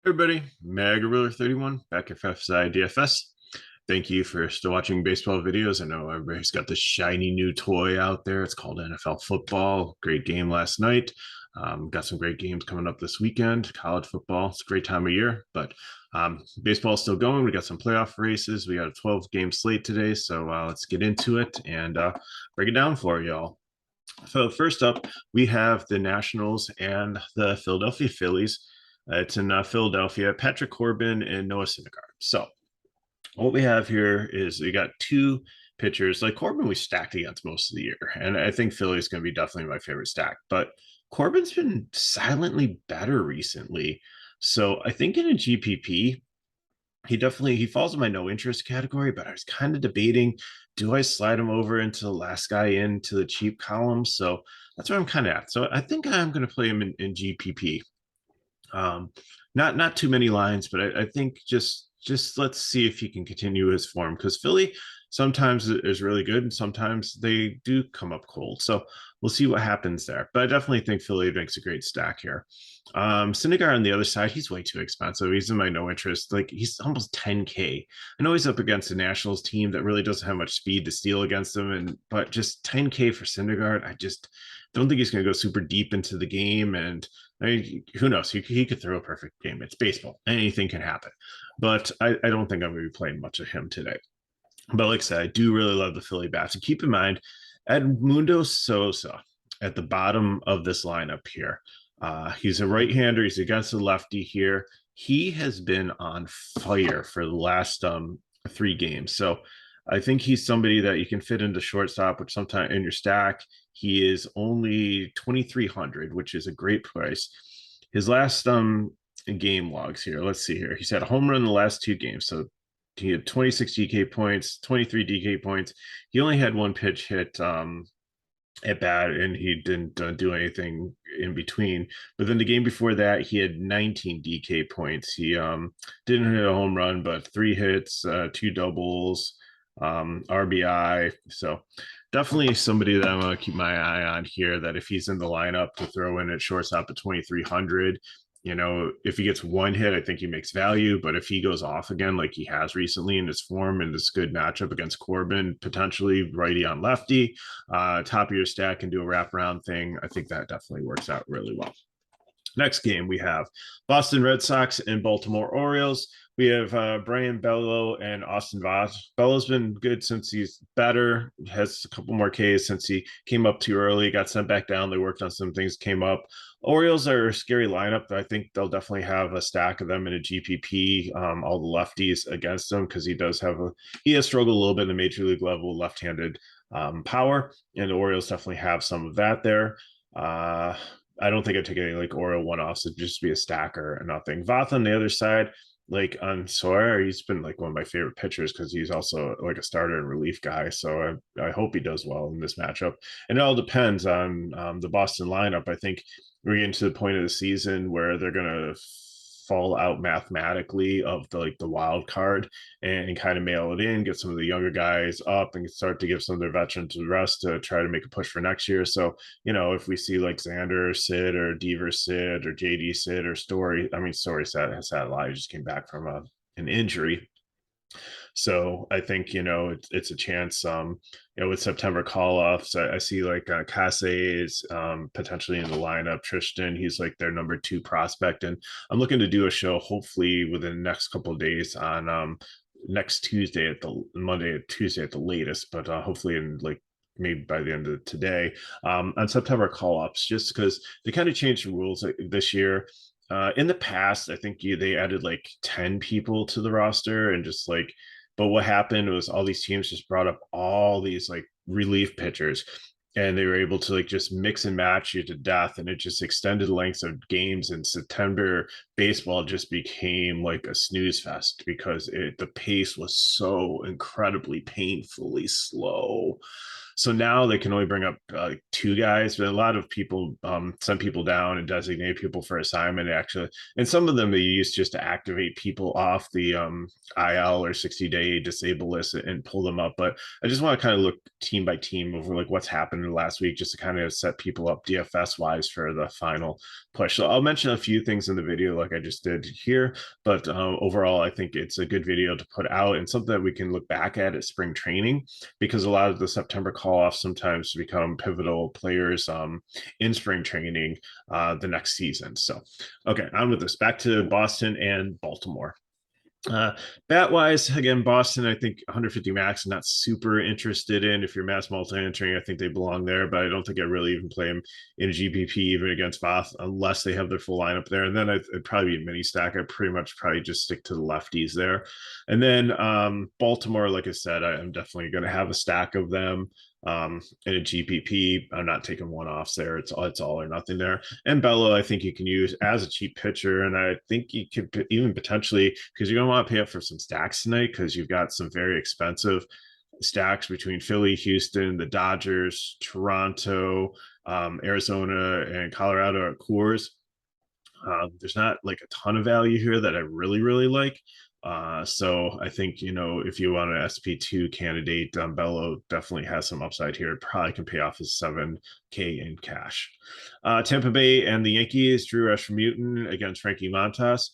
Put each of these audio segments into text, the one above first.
Everybody, MagRuler31 back at FSi DFS. Thank you for still watching baseball videos. I know everybody's got this shiny new toy out there. It's called NFL football. Great game last night. Got some great games coming up this weekend. College football. It's a great time of year, but baseball is still going. We got some playoff races. We got a 12-game slate today, so let's get into it and break it down for y'all. So first up, we have the Nationals and the Philadelphia Phillies. It's in Philadelphia. Patrick Corbin and Noah Syndergaard. So what we have here is we got two pitchers. Like Corbin, we stacked against most of the year, and I think Philly is going to be definitely my favorite stack. But Corbin's been silently better recently. So I think in a GPP, he falls in my no interest category, but I was kind of debating, do I slide him over into the last guy into the cheap column? So that's where I'm kind of at. So I think I'm going to play him in GPP. Um, not too many lines, but I think just let's see if he can continue his form, because Philly sometimes is really good and sometimes they do come up cold. So we'll see what happens there. But I definitely think Philly makes a great stack here. Syndergaard on the other side, he's way too expensive. He's in my no interest. Like he's almost 10K. I know he's up against a Nationals team that really doesn't have much speed to steal against them, but just 10K for Syndergaard, I just don't think he's going to go super deep into the game. And I mean, who knows? He could throw a perfect game. It's baseball. Anything can happen. But I don't think I'm going to be playing much of him today. But like I said, I do really love the Philly bats. And keep in mind, Edmundo Sosa at the bottom of this lineup here. He's a right-hander. He's against the lefty here. He has been on fire for the last 3 games. So I think he's somebody that you can fit into shortstop, which sometimes in your stack. He is only 2,300, which is a great price. His last game logs here. Let's see here. He's had a home run in the last 2 games. So he had 26 DK points, 23 DK points. He only had one pitch hit at bat, and he didn't do anything in between. But then the game before that, he had 19 DK points. He didn't hit a home run, but 3 hits, 2 doubles, RBI. So definitely somebody that I'm going to keep my eye on here, that if he's in the lineup to throw in at shortstop at 2,300, if he gets one hit, I think he makes value. But if he goes off again, like he has recently in his form and this good matchup against Corbin, potentially righty on lefty, top of your stack and do a wraparound thing, I think that definitely works out really well. Next game, we have Boston Red Sox and Baltimore Orioles. We have Brian Bello and Austin Voss. Bello's been good since he's better. Has a couple more Ks since he came up too early, got sent back down. They worked on some things, came up. Orioles are a scary lineup. I think they'll definitely have a stack of them in a GPP, all the lefties against them, because he has struggled a little bit in the major league level, left-handed power, and the Orioles definitely have some of that there. I don't think I'd take any like Oriole one-offs. It'd just be a stacker and nothing. Voth on the other side, like on Sawyer, he's been like one of my favorite pitchers because he's also like a starter and relief guy. So I hope he does well in this matchup. And it all depends on the Boston lineup. I think we're getting to the point of the season where they're going to fall out mathematically of the wild card and kind of mail it in, get some of the younger guys up and start to give some of their veterans the rest to try to make a push for next year. So, if we see like Xander Sid or Deaver Sid or JD Sid or Story has had a lot. He just came back from an injury. So I think it's a chance. With September call offs, I see like Kase is potentially in the lineup. Tristan, he's like their number 2 prospect, and I'm looking to do a show hopefully within the next couple of days on next Tuesday Monday, Tuesday at the latest, but hopefully in like maybe by the end of today on September call ups, just because they kind of changed the rules this year. In the past, I think they added like 10 people to the roster and just like, but what happened was all these teams just brought up all these like relief pitchers, and they were able to like just mix and match you to death. And it just extended lengths of games. In September, baseball just became like a snooze fest because the pace was so incredibly painfully slow. So now they can only bring up two guys, but a lot of people send people down and designate people for assignment. Actually, and some of them they use just to activate people off the IL or 60-day disable list and pull them up. But I just want to kind of look team by team over like what's happened in the last week, just to kind of set people up DFS wise for the final push. So I'll mention a few things in the video like I just did here, but overall I think it's a good video to put out and something that we can look back at spring training, because a lot of the September call offs sometimes become pivotal players in spring training the next season. So okay, on with this. Back to Boston and Baltimore. Bat wise, again, Boston, I think 150 max, not super interested in. If you're mass multi entering, I think they belong there, but I don't think I really even play them in GPP, even against Both, unless they have their full lineup there. And then it'd probably be a mini stack. I'd pretty much probably just stick to the lefties there. And then Baltimore, like I said, I'm definitely going to have a stack of them in a GPP. I'm not taking one-offs there. It's all or nothing there. And Bello, I think you can use as a cheap pitcher, and I think you could even potentially, because you're going to want to pay up for some stacks tonight, because you've got some very expensive stacks between Philly, Houston, the Dodgers, Toronto, Arizona, and Colorado at Coors. There's not like a ton of value here that I really like. So I think, if you want an SP2 candidate, Bello definitely has some upside here. It probably can pay off his 7K in cash. Tampa Bay and the Yankees, Drew Rasmussen against Frankie Montas.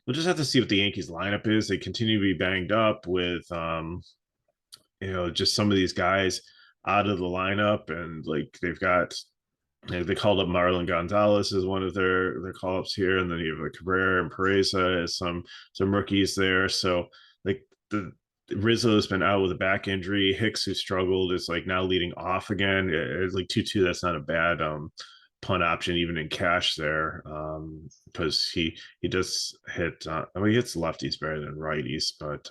We'll just have to see what the Yankees lineup is. They continue to be banged up with, just some of these guys out of the lineup, and like they've got, they called up Marlon Gonzalez as one of their call-ups here, and then you have like Cabrera and Pereza as some rookies there. So like the Rizzo's been out with a back injury. Hicks, who struggled, is like now leading off again. It's like 2-2. That's not a bad punt option even in cash there, because he does hit. He hits lefties better than righties, but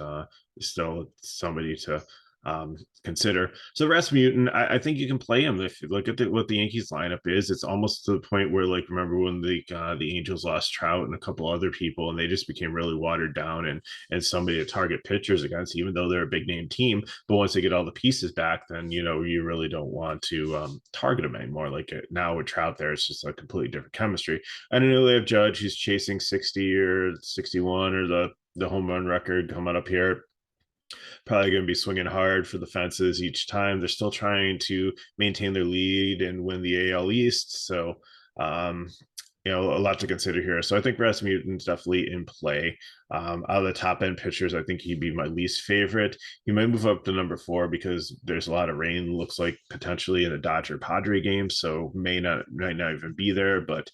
still somebody to consider. So Rasmussen, I think you can play him if you look at what the Yankees lineup is. It's almost to the point where, like, remember when the Angels lost Trout and a couple other people, and they just became really watered down and somebody to target pitchers against, even though they're a big name team. But once they get all the pieces back, then you really don't want to target them anymore. Like now with Trout there, it's just a completely different chemistry. I know they have Judge, who's chasing 60 or 61 or the home run record coming up here. Probably going to be swinging hard for the fences each time. They're still trying to maintain their lead and win the AL East. So, a lot to consider here. So I think Rasmussen's definitely in play. Out of the top end pitchers, I think he'd be my least favorite. He might move up to number 4 because there's a lot of rain, looks like, potentially in a Dodger Padre game. So might not even be there. But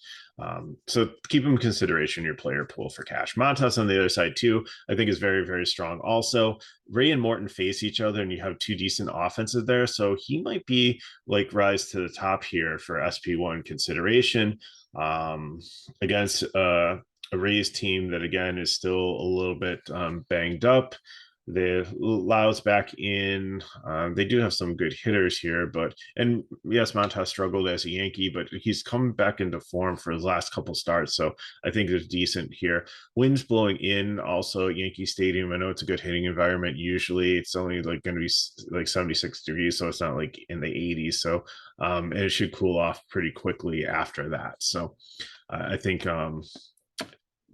so keep him in consideration in your player pool for cash. Montas on the other side too, I think, is very, very strong. Also, Ray and Morton face each other, and you have two decent offenses there. So he might be like rise to the top here for SP1 consideration against a Rays team that, again, is still a little bit banged up. The Lau's back in. They do have some good hitters here, and yes, Montas struggled as a Yankee, but he's come back into form for his last couple starts. So I think there's decent here. Winds blowing in also at Yankee Stadium. I know it's a good hitting environment. Usually it's only like going to be like 76 degrees, so it's not like in the 80s. So and it should cool off pretty quickly after that. So I think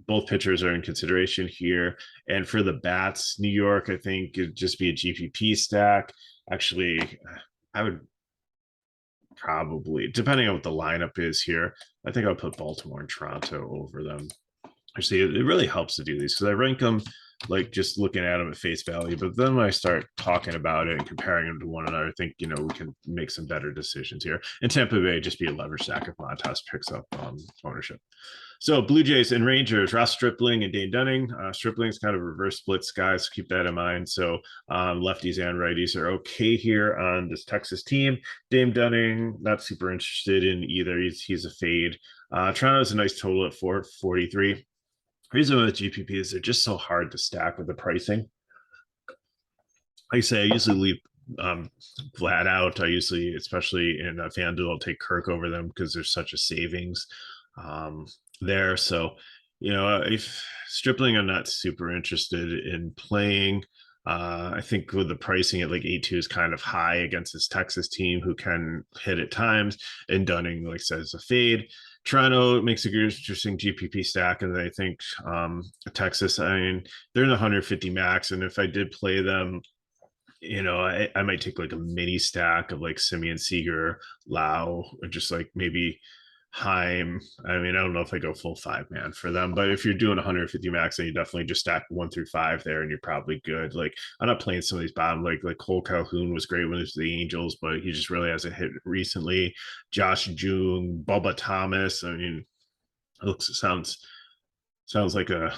both pitchers are in consideration here. And for the bats, New York, I think, it'd just be a GPP stack. Actually, I would probably, depending on what the lineup is here, I think I'll put Baltimore and Toronto over them. Actually, it really helps to do these because I rank them like just looking at them at face value. But then when I start talking about it and comparing them to one another, I think, we can make some better decisions here. And Tampa Bay just be a leverage stack if Montas picks up ownership. So Blue Jays and Rangers, Ross Stripling and Dane Dunning. Stripling's kind of reverse splits, guys. Keep that in mind. So lefties and righties are okay here on this Texas team. Dane Dunning, not super interested in either. He's a fade. Toronto's a nice total at 443. Reason with GPP is they're just so hard to stack with the pricing. Like I say, I usually leave flat out. I usually, especially in FanDuel, I'll take Kirk over them because there's such a savings there. So, if Stripling, I'm not super interested in playing. I think with the pricing at like 8-2 is kind of high against this Texas team who can hit at times. And Dunning, like says, a fade. Toronto makes a good, interesting GPP stack, and I think Texas. I mean, they're in the 150 max, and if I did play them, I might take like a mini stack of like Simeon Seager, Lau, or just like maybe Heim. I mean, I don't know if I go full 5-man for them, but if you're doing 150 max, then you definitely just stack 1 through 5 there, and you're probably good. Like I'm not playing some of these bottom, like Cole Calhoun was great when it was the Angels, but he just really hasn't hit recently. Josh Jung, Bubba Thomas. I mean, it sounds like a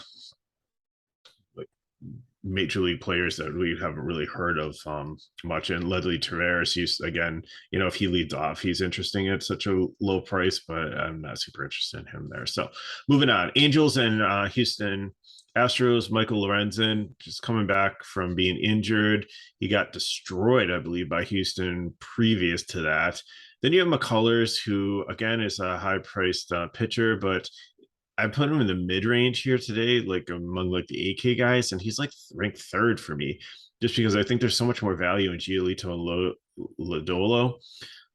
like major league players that we haven't really heard of much. And Ledley Tavares, he's again, if he leads off, he's interesting at such a low price, but I'm not super interested in him there. So moving on, Angels and Houston Astros. Michael Lorenzen just coming back from being injured. He got destroyed, I believe, by Houston previous to that. Then you have McCullers, who again is a high-priced pitcher, but I put him in the mid range here today, like among like the AK guys, and he's like ranked third for me, just because I think there's so much more value in Giolito and Lodolo.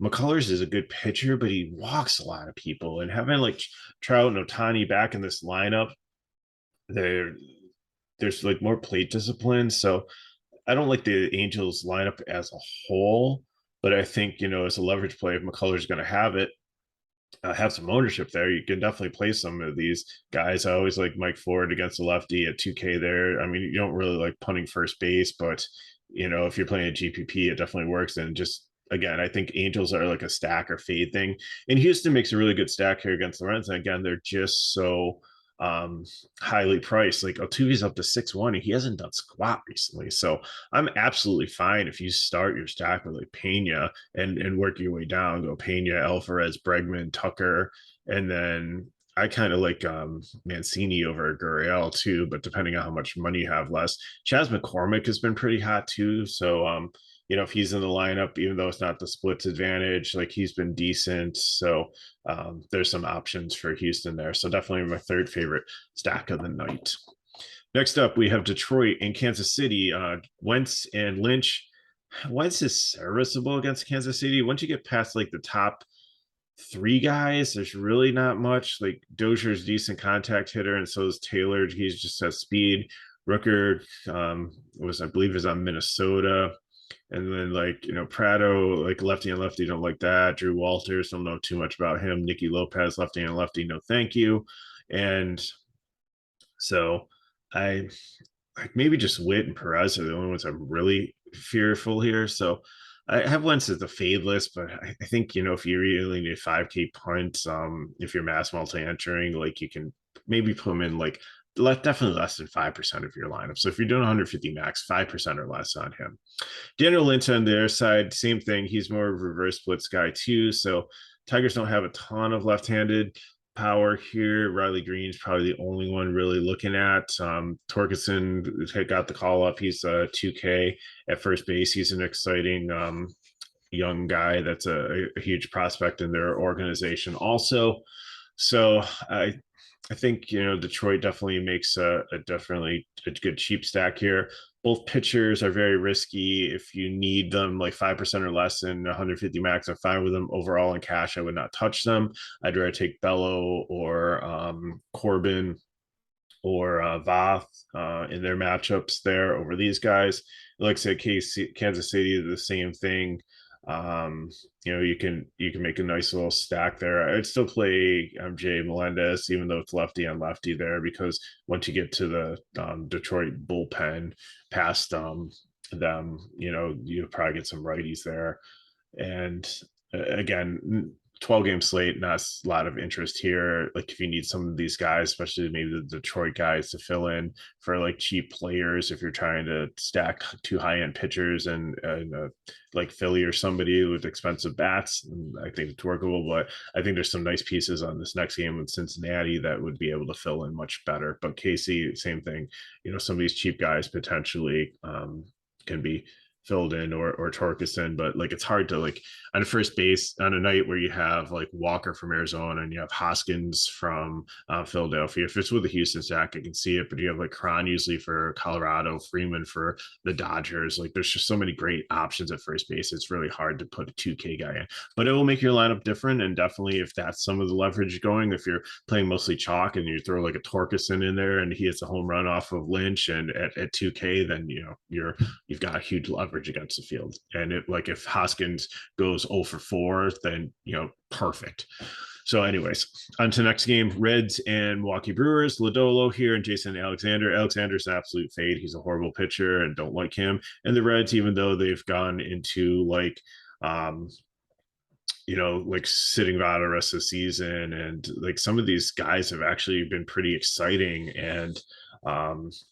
McCullers is a good pitcher, but he walks a lot of people, and having like Trout and Otani back in this lineup, there's like more plate discipline. So I don't like the Angels lineup as a whole, but I think as a leverage play, if McCullers going to have some ownership there, you can definitely play some of these guys. I always like Mike Ford against the lefty at 2K there. I mean, you don't really like punting first base, but if you're playing a GPP, it definitely works. And just again, I think Angels are like a stack or fade thing. And Houston makes a really good stack here against the Reds. And again, they're just so highly priced. Like Altuve's up to 6-1 and he hasn't done squat recently. So I'm absolutely fine if you start your stack with like Pena and work your way down, go Pena, Alvarez, Bregman, Tucker, and then I kind of like Mancini over Gurriel too, but depending on how much money you have less. Chas McCormick has been pretty hot too. So if he's in the lineup, even though it's not the splits advantage, like he's been decent. So there's some options for Houston there. So definitely my third favorite stack of the night. Next up, we have Detroit and Kansas City. Wentz and Lynch. Wentz is serviceable against Kansas City. Once you get past like the top 3 guys, there's really not much. Like Dozier's decent contact hitter, and so is Taylor. He's just has speed. Rooker I believe is on Minnesota. And then Prado, like lefty and lefty, don't like that. Drew Walters, don't know too much about him. Nicky Lopez, lefty and lefty, no thank you. And so I like maybe just Witt and Perez are the only ones I'm really fearful here. So I have Wentz as the fade list, but I think if you really need a 5K punt, if you're mass multi-entering, like you can maybe put them in like definitely less than 5% of your lineup. So if you're doing 150 max, 5% or less on him. Daniel Lynch on their side, same thing. He's more of a reverse splits guy too. So Tigers don't have a ton of left-handed power here. Riley Green's probably the only one really looking at. Torkelson got the call up. He's 2K at first base. He's an exciting young guy that's a huge prospect in their organization also. So I think Detroit definitely makes a good cheap stack here. Both pitchers are very risky. If you need them like 5% or less in 150 max, I'm fine with them. Overall in cash, I would not touch them. I'd rather take Bello or Corbin or Voth in their matchups there over these guys. Like I said, Kansas City, the same thing. You can make a nice little stack there. I'd still play Jay Melendez, even though it's lefty on lefty there, because once you get to the Detroit bullpen past them, you probably get some righties there. And again, 12-game slate, not a lot of interest here. Like if you need some of these guys, especially maybe the Detroit guys to fill in for like cheap players, if you're trying to stack 2 high-end pitchers and like Philly or somebody with expensive bats, I think it's workable. But I think there's some nice pieces on this next game with Cincinnati that would be able to fill in much better. But KC, same thing. Some of these cheap guys potentially can be filled in or Torkelson, but like it's hard to like on first base on a night where you have like Walker from Arizona and you have Hoskins from Philadelphia. If it's with the Houston stack, I can see it, but you have like Cron usually for Colorado, Freeman for the Dodgers. Like there's just so many great options at first base. It's really hard to put a 2K guy in, but it will make your lineup different. And definitely if that's some of the leverage going, if you're playing mostly chalk and you throw like a Torkelson in there and he hits a home run off of Lynch and at 2K, then you've got a huge leverage against the field. And like if Hoskins goes 0 for 4, then perfect. So, anyways, on to the next game: Reds and Milwaukee Brewers. Lodolo here and Jason Alexander. Alexander's an absolute fade. He's a horrible pitcher and don't like him. And the Reds, even though they've gone into like like sitting out the rest of the season, and like some of these guys have actually been pretty exciting and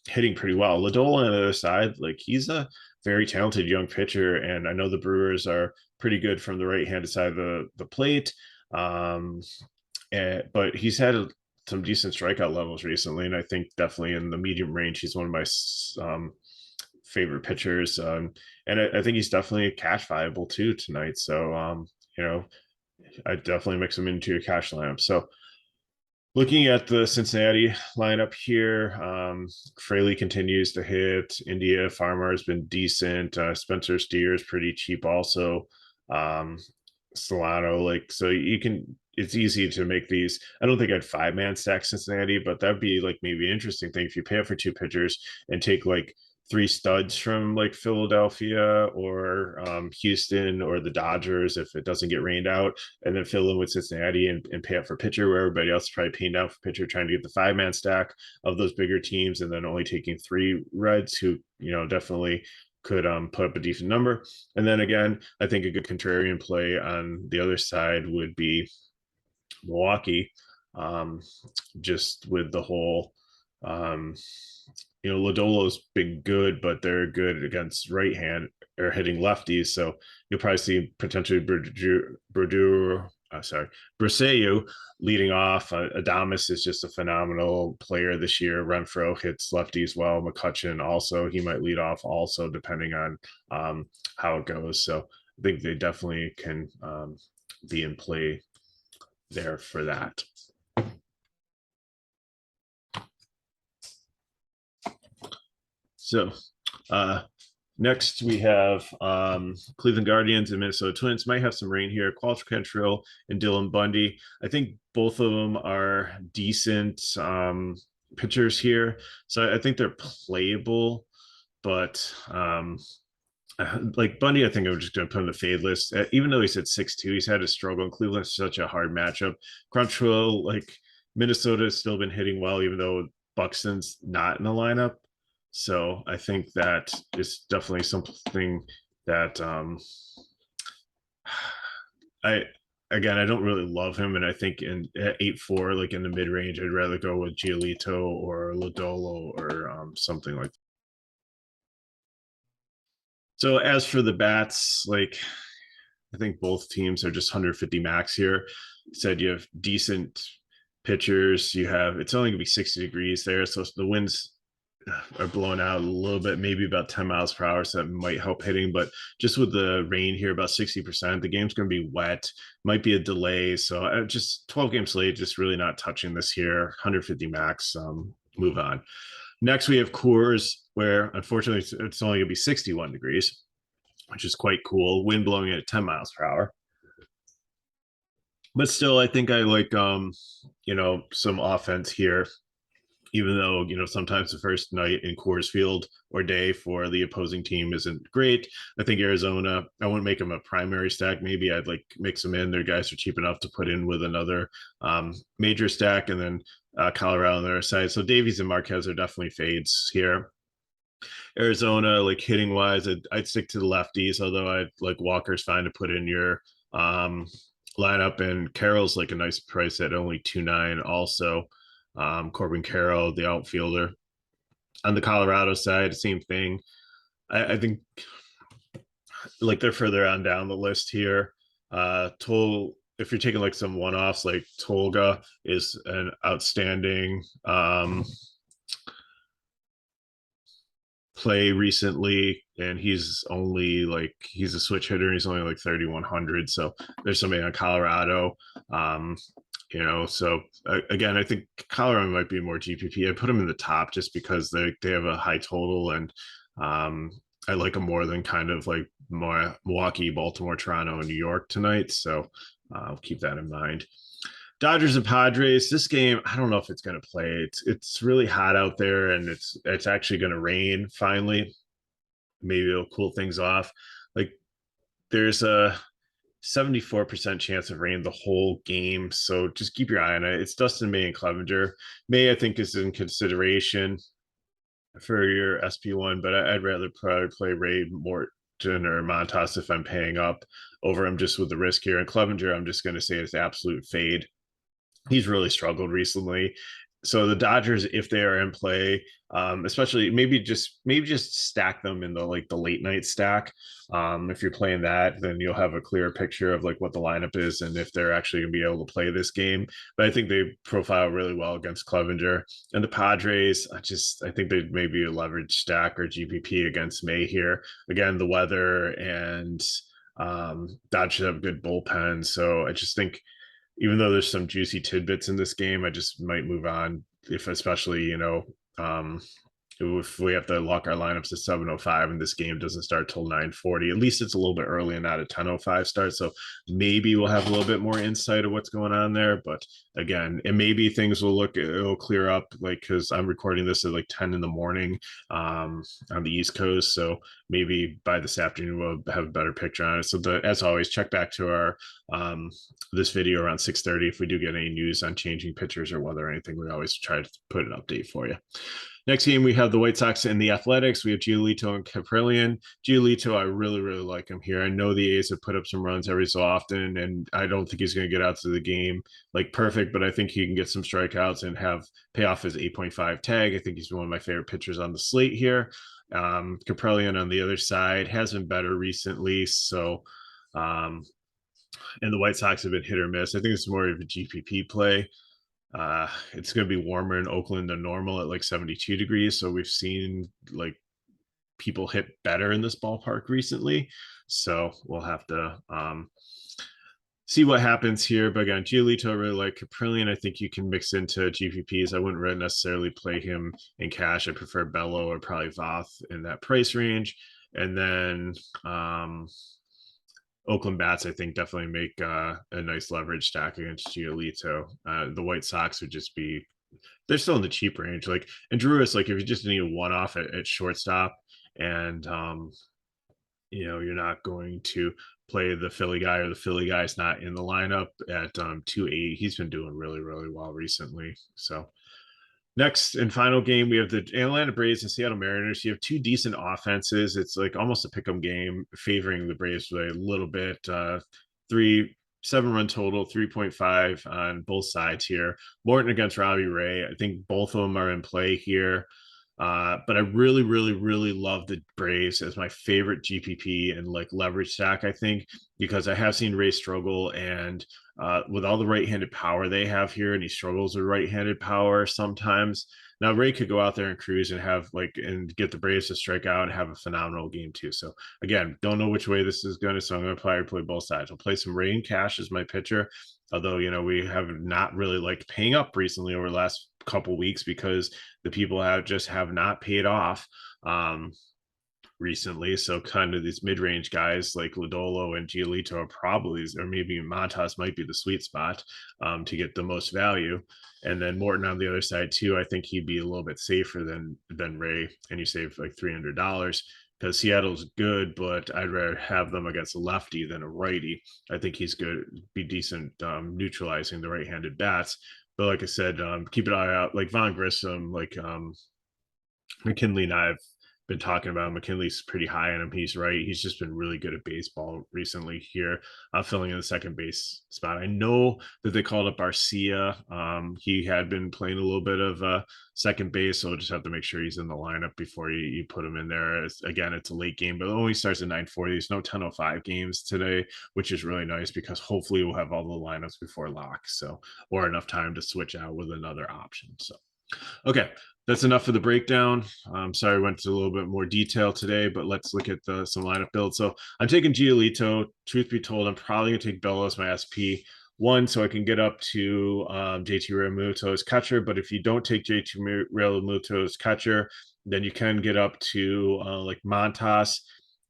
hitting pretty well. Lodolo on the other side, like he's a very talented young pitcher, and I know the Brewers are pretty good from the right-handed side of the plate. But he's had some decent strikeout levels recently, and I think definitely in the medium range, he's one of my favorite pitchers. And I think he's definitely cash viable too tonight. So, I definitely mix him into your cash lineup. So, looking at the Cincinnati lineup here, Fraley continues to hit. India Farmer has been decent. Spencer Steer is pretty cheap also. Solano, like, so it's easy to make these. I don't think I'd 5-man stack Cincinnati, but that'd be like maybe an interesting thing if you pay up for 2 pitchers and take like 3 studs from like Philadelphia or Houston or the Dodgers if it doesn't get rained out, and then fill in with Cincinnati and pay up for pitcher where everybody else is probably paying down for pitcher, trying to get the 5-man stack of those bigger teams, and then only taking 3 Reds who definitely could put up a decent number. And then again, I think a good contrarian play on the other side would be Milwaukee, just with the whole Lodolo's been good, but they're good against right hand or hitting lefties, so you'll probably see potentially Braseu leading off. Adames is just a phenomenal player this year. Renfroe hits lefties well. McCutcheon also, he might lead off also, depending on how it goes. So I think they definitely can be in play there for that. So next we have Cleveland Guardians and Minnesota Twins. Might have some rain here. Quality Control and Dylan Bundy. I think both of them are decent pitchers here. So I think they're playable, but like Bundy, I think I'm just going to put on the fade list. Even though he's at 6'2", he's had a struggle. And Cleveland's such a hard matchup. Control, like Minnesota has still been hitting well, even though Buxton's not in the lineup. So I think that is definitely something that I don't really love him, and I think at 8-4, like in the mid range, I'd rather go with Giolito or Lodolo or something like that. So as for the bats, like I think both teams are just 150 max here. Said you have decent pitchers. It's only gonna be 60 degrees there, so the winds are blowing out a little bit, maybe about 10 miles per hour, so that might help hitting. But just with the rain here, about 60%, the game's going to be wet, might be a delay. So just 12-game slate, just really not touching this here. 150 max, move on. Next, we have Coors, where unfortunately it's only going to be 61 degrees, which is quite cool. Wind blowing at 10 miles per hour. But still, I think I like, some offense here. Even though, sometimes the first night in Coors Field or day for the opposing team isn't great. I think Arizona, I wouldn't make them a primary stack. Maybe I'd like mix them in. Their guys are cheap enough to put in with another major stack, and then Colorado on their side. So Davies and Marquez are definitely fades here. Arizona, like hitting wise, I'd stick to the lefties, although I'd like Walker's fine to put in your lineup, and Carroll's like a nice price at only 2.9 also. Corbin Carroll, the outfielder. On the Colorado side, same thing. I think like they're further on down the list here. If you're taking like some one-offs, like Tolga is an outstanding play recently, and he's a switch hitter. He's only like 3,100. So there's somebody on Colorado. Um, so again, I think Colorado might be more GPP. I put him in the top just because they have a high total, and I like them more than kind of like more Milwaukee, Baltimore, Toronto, and New York tonight. So I'll keep that in mind. Dodgers and Padres. This game, I don't know if it's going to play. It's really hot out there, and it's actually going to rain finally. Maybe it'll cool things off. Like there's a 74% chance of rain the whole game, so just keep your eye on it. It's Dustin May and Clevenger. May, I think, is in consideration for your SP1, but I'd rather probably play Ray Morton or Montas if I'm paying up over him just with the risk here. And Clevenger, I'm just going to say it's absolute fade. He's really struggled recently. So the Dodgers, if they are in play, especially maybe just stack them in the late night stack. If you're playing that, then you'll have a clearer picture of like what the lineup is and if they're actually going to be able to play this game. But I think they profile really well against Clevenger and the Padres. I think they may be a leverage stack or GPP against May here. Again, the weather and Dodgers have a good bullpen, so I just think even though there's some juicy tidbits in this game, I just might move on if, especially, if we have to lock our lineups at 7:05 and this game doesn't start till 9:40. At least it's a little bit early and not a 10:05 start. So maybe we'll have a little bit more insight of what's going on there. But again, and maybe things it'll clear up, like, because I'm recording this at like 10 in the morning on the East Coast. So maybe by this afternoon we'll have a better picture on it. So as always, check back to our this video around 6:30 if we do get any news on changing pitchers or weather or anything. We always try to put an update for you. Next game, we have the White Sox and the Athletics. We have Giolito and Caprillion. Giolito, I really, really like him here. I know the A's have put up some runs every so often, and I don't think he's going to get out to the game like perfect, but I think he can get some strikeouts and pay off his 8.5 tag. I think he's one of my favorite pitchers on the slate here. Caprillion on the other side has been better recently, so and the White Sox have been hit or miss. I think it's more of a GPP play. It's going to be warmer in Oakland than normal at like 72 degrees. So we've seen like people hit better in this ballpark recently. So we'll have to see what happens here. But again, Giolito, I really like Caprillion. I think you can mix into GPPs. I wouldn't really necessarily play him in cash. I prefer Bello or probably Voth in that price range. And then Oakland bats, I think, definitely make a nice leverage stack against Giolito. The White Sox would just they're still in the cheap range. Like, and Drew is like, if you just need a one-off at shortstop and, you're not going to play the Philly guy or the Philly guy's not in the lineup at 280, he's been doing really, really well recently. So next and final game, we have the Atlanta Braves and Seattle Mariners. You have two decent offenses. It's like almost a pick'em game, favoring the Braves by a little bit. 7-run total, 3.5 on both sides here. Morton against Robbie Ray. I think both of them are in play here. But I really, really, really love the Braves as my favorite GPP and like leverage stack, I think, because I have seen Ray struggle, and with all the right-handed power they have here, and he struggles with right-handed power sometimes. Now Ray could go out there and cruise and and get the Braves to strike out and have a phenomenal game too. So again, don't know which way this is going to, so I'm going to probably play both sides. I'll play some Ray and cash as my pitcher, although we have not really liked paying up recently over the last couple weeks because the people have not paid off recently. So kind of these mid-range guys like Lodolo and Giolito are probably, or maybe Montas might be the sweet spot to get the most value. And then Morton on the other side too. I think he'd be a little bit safer than Ray, and you save like $300 because Seattle's good, but I'd rather have them against a lefty than a righty. I think he's good, be decent neutralizing the right-handed bats. But like I said, keep an eye out. Like Von Grissom, like McKinley and I have been talking about. McKinley's pretty high on him. He's right. He's just been really good at baseball recently here, filling in the second base spot. I know that they called up Arcia. He had been playing a little bit of second base, so we'll just have to make sure he's in the lineup before you put him in there. Again, it's a late game, but it only starts at 9:40. There's no 10:05 games today, which is really nice because hopefully we'll have all the lineups before lock, or enough time to switch out with another option. So Okay, that's enough for the breakdown. I'm sorry I went into a little bit more detail today, but let's look at some lineup builds. So I'm taking Giolito. Truth be told, I'm probably going to take Bello as my SP. One, so I can get up to JT Realmuto as catcher. But if you don't take JT Realmuto as catcher, then you can get up to like Montas.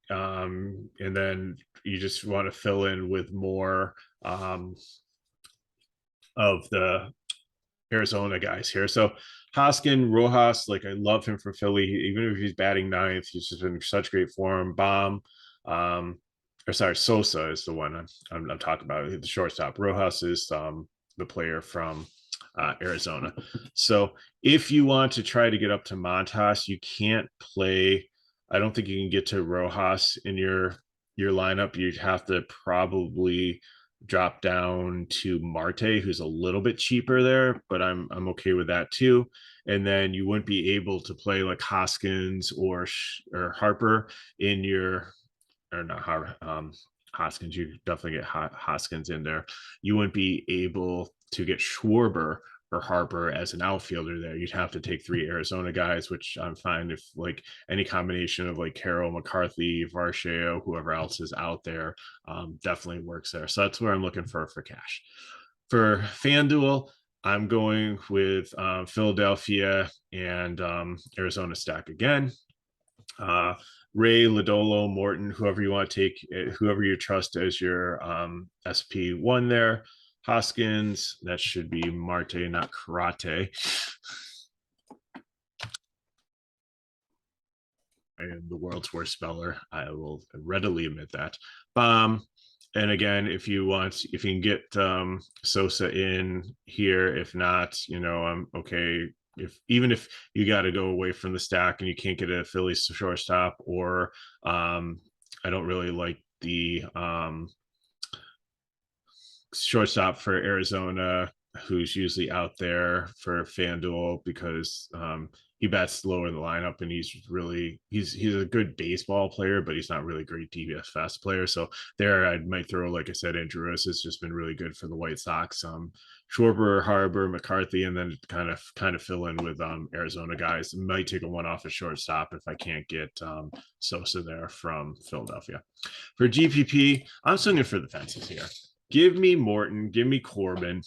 And then you just want to fill in with more of the Arizona guys here. So Hoskin, Rojas, like I love him for Philly. Even if he's batting ninth, he's just been in such great form. Sosa is the one I'm talking about. The shortstop. Rojas is the player from Arizona. So if you want to try to get up to Montas, you can't play. I don't think you can get to Rojas in your lineup. You'd have to probably drop down to Marte, who's a little bit cheaper there, but I'm okay with that too. And then you wouldn't be able to play like Hoskins or Harper in your or not Hoskins. You definitely get Hoskins in there. You wouldn't be able to get Schwarber or Harper as an outfielder there. You'd have to take three Arizona guys, which I'm fine if like any combination of like Carroll, McCarthy, Varsho, whoever else is out there, definitely works there. So that's where I'm looking for cash. For FanDuel, I'm going with Philadelphia and Arizona stack again. Ray, Lodolo, Morton, whoever you want to take, whoever you trust as your SP1 there. Hoskins, that should be Marte, not Karate. I am the world's worst speller. I will readily admit that. And again, if you can get Sosa in here, if not, I'm okay. Even if you got to go away from the stack and you can't get a Phillies shortstop, or I don't really like the shortstop for Arizona, who's usually out there for FanDuel because he bats lower in the lineup, and he's a good baseball player, but he's not really a great DFS player. So there, I might throw, like I said, Andrew Rose has just been really good for the White Sox. Schwarber, Harbor, McCarthy, and then kind of fill in with Arizona guys. Might take a one off a shortstop if I can't get Sosa there from Philadelphia. For GPP, I'm swinging for the fences here. Give me Morton, give me Corbin,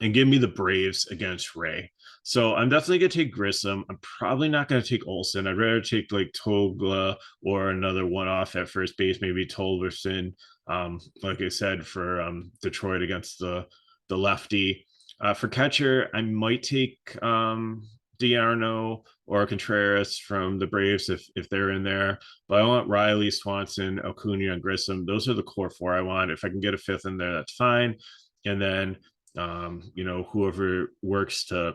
and give me the Braves against Ray. So I'm definitely going to take Grissom. I'm probably not going to take Olsen. I'd rather take like Togla or another one-off at first base, maybe Tolverson. Like I said, for Detroit against the lefty. For catcher, I might take D'Arno or Contreras from the Braves if they're in there. But I want Riley, Swanson, Acuna, and Grissom. Those are the core four I want. If I can get a fifth in there, that's fine. And then whoever works to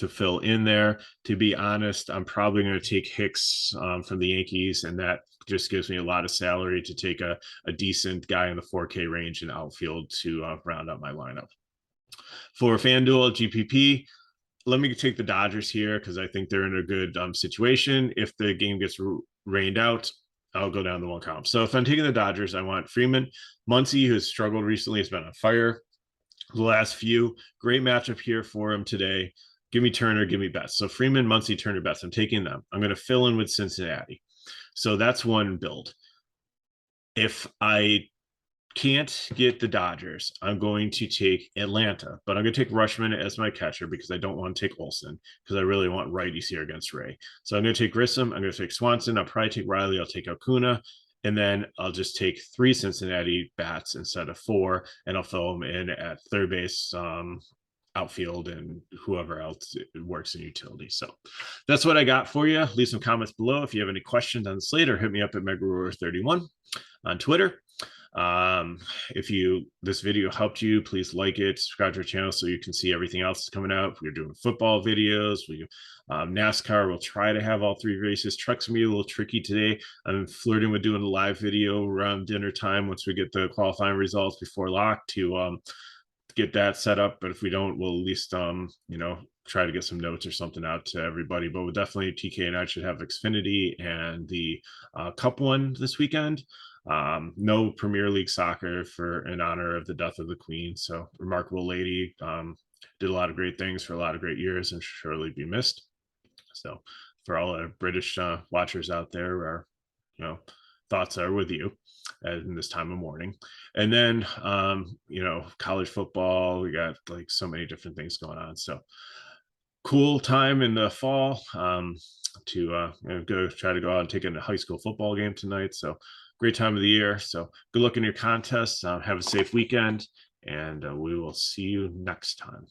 fill in there. To be honest, I'm probably going to take Hicks from the Yankees, and that just gives me a lot of salary to take a decent guy in the 4K range in outfield to round up my lineup. For FanDuel GPP, let me take the Dodgers here because I think they're in a good situation. If the game gets rained out, I'll go down the one column. So if I'm taking the Dodgers, I want Freeman. Muncy, who's struggled recently, has been on fire the last few. Great matchup here for him today. Give me Turner, give me Betts. So Freeman, Muncy, Turner, Betts. I'm taking them. I'm going to fill in with Cincinnati. So that's one build. If I can't get the Dodgers, I'm going to take Atlanta, but I'm going to take Rushman as my catcher because I don't want to take Olsen because I really want righties here against Ray. So I'm going to take Grissom. I'm going to take Swanson. I'll probably take Riley. I'll take Acuna. And then I'll just take 3 Cincinnati bats instead of 4, and I'll fill them in at third base, outfield, and whoever else works in utility. So that's what I got for you. Leave some comments below if you have any questions on the slate, or hit me up at MegaRoar31 on Twitter. If this video helped you, please like it, subscribe to our channel so you can see everything else that's coming out. We're doing football videos. NASCAR, we'll try to have all 3 races. Truck's gonna be a little tricky today. I'm flirting with doing a live video around dinner time once we get the qualifying results before lock to get that set up. But if we don't, we'll at least try to get some notes or something out to everybody. But we'll definitely, TK and I should have Xfinity and the Cup one this weekend. No Premier League soccer in honor of the death of the Queen. So remarkable lady. Did a lot of great things for a lot of great years and surely be missed. So for all the British watchers out there, our thoughts are with you in this time of morning. And then college football, we got like so many different things going on. So cool time in the fall to go try to go out and take in a high school football game tonight. So great time of the year. So good luck in your contests. Have a safe weekend, and we will see you next time.